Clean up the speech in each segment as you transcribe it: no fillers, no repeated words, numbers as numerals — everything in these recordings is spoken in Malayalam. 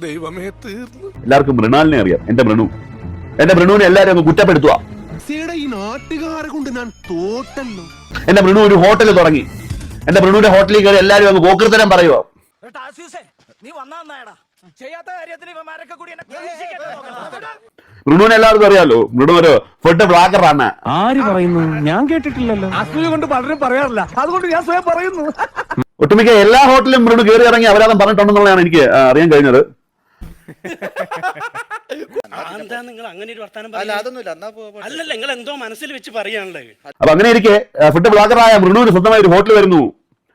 ദൈവമേ തീർന്നു. എല്ലാവർക്കും മൃണാലിനെ അറിയാം. എന്റെ മൃണുവിനെ എല്ലാരും അങ്ങ് കുറ്റപ്പെടുത്തുക. ഈ നാട്ടുകാരെ കൊണ്ട് ഞാൻ തോട്ടല്ലോ. എന്റെ മൃണു ഒരു ഹോട്ടൽ തുടങ്ങി. എന്റെ മൃണുവിന്റെ ഹോട്ടലിൽ കയറി എല്ലാരും അങ്ങ് പോക്കൃത്തരം പറയുവോ. മൃണുവിനെ എല്ലാവർക്കും അറിയാലോ. മൃണു ഒരു ഫുഡ് ബ്ലോഗറാണ്. ആര് പറയുന്നു? ഞാൻ കേട്ടിട്ടില്ലല്ലോ. അസൂയ കൊണ്ട് പലരും പറയാറില്ല, അതുകൊണ്ട് ഞാൻ സ്വയം പറയുന്നു. ഒട്ടുമിക്ക എല്ലാ ഹോട്ടലും മൃണു കയറി ഇറങ്ങി അപരാധം പറഞ്ഞിട്ടുണ്ടെന്നുള്ളതാണ് എനിക്ക് അറിയാൻ കഴിഞ്ഞത്. അപ്പൊ അങ്ങനെ ഇരിക്കെ ഫുഡ് ബ്ലോഗറായ മൃണുവിന് സ്വന്തമായി ഒരു ഹോട്ടൽ വരുന്നു.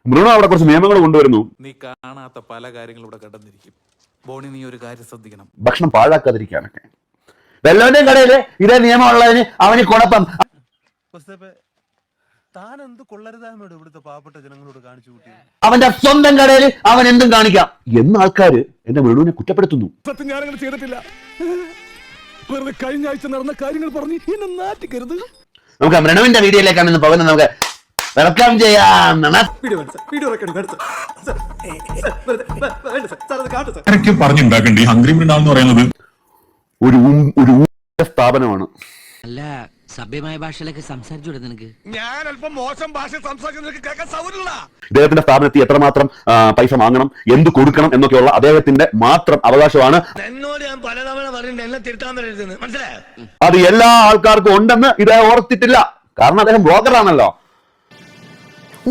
മൃണു അവിടെ കുറച്ച് നിയമങ്ങൾ കൊണ്ടുവരുന്നു. നീ കാണാത്ത പല കാര്യങ്ങളും ഇവിടെ കടന്നിരിക്കും. ബോണി, നീ ഒരു കാര്യം ശ്രദ്ധിക്കണം. ഭക്ഷണം പാഴാക്കാതിരിക്കാനൊക്കെ. വല്ലവന്റെയും കടയില് ഇതേ നിയമം ഉള്ളതിന് അവന് കുഴപ്പം. അവന്റെ സ്വന്തം കടയിൽ അവൻ എന്തും കാണിക്കാം എന്ന് ആൾക്കാര് എന്റെ മൃണുവിനെ കുറ്റപ്പെടുത്തുന്നു. സത്യം ഞാനങ്ങനെ ചെയ്തിട്ടില്ല. വെറുതെ കഴിഞ്ഞ ആഴ്ച നടന്ന കാര്യങ്ങൾ പറഞ്ഞ് എന്നെ നാറ്റിക്കരുത്. നമുക്ക് മൃണുവിന്റെ വീഡിയോയിലേക്കാണ് ഇന്ന് പോകുന്നത്. നമുക്ക് വെൽക്കം ചെയ്യാം. പറഞ്ഞുണ്ടാക്കണ്ടേ ഹംഗ്രി മൃണാൾ എന്ന് പറയുന്നത് ഒരു സ്ഥാപനമാണ്. അല്ല, സഭ്യമായ ഭാഷയിലൊക്കെ സംസാരിച്ചു നിനക്ക്. ഞാൻ അല്പം മോശം ഭാഷ സംസാരിക്കുന്നത് കേൾക്കാൻ സൗകര്യമില്ല. ഇദ്ദേഹത്തിന്റെ സ്ഥാപനത്തിൽ എത്രമാത്രം പൈസ വാങ്ങണം, എന്ത് കൊടുക്കണം എന്നൊക്കെയുള്ള അദ്ദേഹത്തിന്റെ മാത്രം അവകാശമാണ്. എന്നോട് ഞാൻ പലതവണ പറഞ്ഞിട്ട് എന്നെ തിരുത്താൻ വരരുതെന്ന് മനസ്സിലായോ? അത് എല്ലാ ആൾക്കാർക്കും ഉണ്ടെന്ന് ഇദ്ദേഹം ഓർത്തിട്ടില്ല. കാരണം അദ്ദേഹം ബ്ലോഗറാണല്ലോ.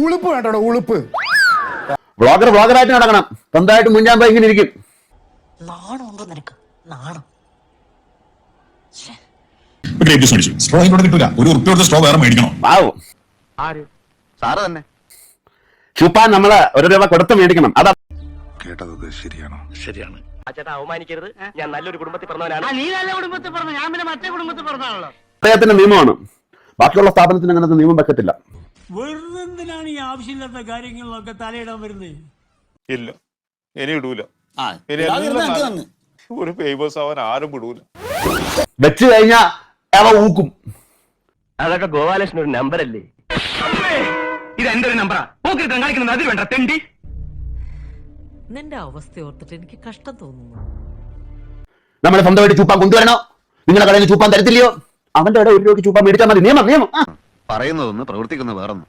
ഉളുപ്പ് വേണ്ടോ? ഉളുപ്പ് ബ്ലോഗറായിട്ട് നടക്കണം. സ്വന്തമായിട്ട് മുൻചാമ്പ ഇങ്ങനെ ഇരിക്കും. നാണമുണ്ടോ നിനക്ക്? നാണം. സ്ട്രോ കിട്ടൂല. ഒരു ഉറുപ്പിക കൊടുത്ത സ്ട്രോ വേറെ മേടിക്കണം. ആവോ സാറ് തന്നെ ചുപ്പാൻ നമ്മള് ഒരു രൂപ കൊടുത്ത് മേടിക്കണം. അതാ കേട്ടത് ശരിയാണോ? ശരിയാണ്. അവമാനിക്കരുത്. ഞാൻ നല്ലൊരു കുടുംബത്തിൽ പറഞ്ഞവനാണ്. നീ നല്ല കുടുംബത്തിൽ പറഞ്ഞു, ഞാൻ പിന്നെ മറ്റേ കുടുംബത്തിൽ പറഞ്ഞാണല്ലോ. അദ്ദേഹത്തിന്റെ നിയമമാണ്. ബാക്കിയുള്ള സ്ഥാപനത്തിന് അങ്ങനത്തെ നിയമം വെക്കത്തില്ല. വെറുതെ എന്തിനാണ് ഈ ആവശ്യമില്ലാത്ത കാര്യങ്ങളിലൊക്കെ തലയിടാൻ വരുന്നത്? ഇല്ല, ഇനി ഇടൂല. ഒരു ഫേമസ് ആവാൻ ആരും വിടൂല. വെച്ച് കഴിഞ്ഞാ അവ ഊക്കും. അതൊക്കെ ഗോപാലകൃഷ്ണൻ ഒരു നമ്പർ അല്ലേ? ഇത് എന്റെ ഒരു നമ്പറാ. കാണിക്കുന്നത് അതിൽ വേണ്ട തെണ്ടി. നിന്റെ അവസ്ഥ ഓർത്തിട്ട് എനിക്ക് കഷ്ടം തോന്നുന്നു. നമ്മളെ സ്വന്തമായിട്ട് ചൂപ്പാൻ കൊണ്ടുവരണോ? നിങ്ങളുടെ കടയിൽ ചൂപ്പാൻ തരത്തില്ലയോ? അവന്റെ ഇടയിൽ ഒരു രൂപ ചൂപ്പാൻ മേടിച്ചാൽ മതി. നിയമം പറയുന്നതൊന്ന് പ്രവർത്തിക്കുന്ന വേറൊന്നും.